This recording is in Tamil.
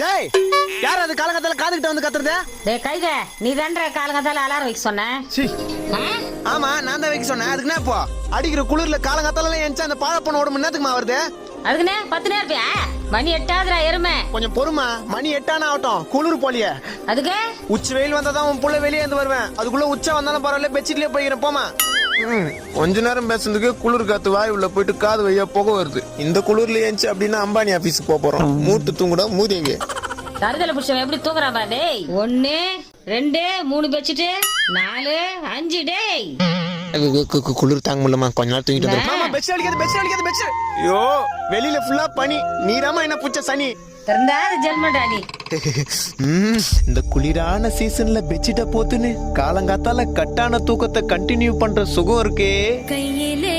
டேய் யார் அது காலங்கத்தால காதுகிட்ட வந்து கத்துறது? டேய் கைத நீ தான்டா காலங்கத்தால அலாரம் வைக்க சொன்ன. ஆமா நான் தான் வைக்க சொன்னேன். அதுக்கு என்ன இப்போ அடிக்கிற குளிர்ல காலங்கத்தால எந்திச்சு அந்த பாழப்பன ஓட முன்னத்துக்குமா வருது? அதுக்குனே 10 நேரம் இருப்பியா? மணி 8 எருமை. கொஞ்சம் பொறுமா, மணி 8 ஆகட்டும். குளிர் போலியே. அதுக்கு உச்சி வெயில் வந்தாதான் உன் புள்ள வெளியே இருந்து வருவேன். அதுக்குள்ள உச்சா வந்தாலும் பரவாயில்ல, பெட்ஷீட்லயே போய்க்கிறேன் போமா. கொஞ்ச நேரம் பேசுறதுக்கு குளிர் காத்து வாய் உள்ள போயிட்டு காது வையா புகை வருது. இந்த குளிர்ல ஏஞ்சி அப்படின்னா அம்பானி ஆபீஸுக்கு போறோம். மூட்டு தூங்குடா மூதேவி. தருதல புடிச்சவன் எப்படி தூங்குறான் பா? டேய் 1 2 3 பெட்ஷீட் 4 5 டேய். குளிர் தாங்க முடியலமா, கொஞ்ச நேரம் தூங்கிட்டு. ஐயோ வெளியில ஃபுல்லா பனி. நீராமா என்ன புச்ச சனி திறந்தாது ஜெல்மடா நீ. இந்த குளிரான சீசன்ல பெட்ஷீட்டை போத்துன்னு காலங்காத்தால கட்டான தூக்கத்தை கண்டினியூ பண்ற சுகம் இருக்கே. கையிலே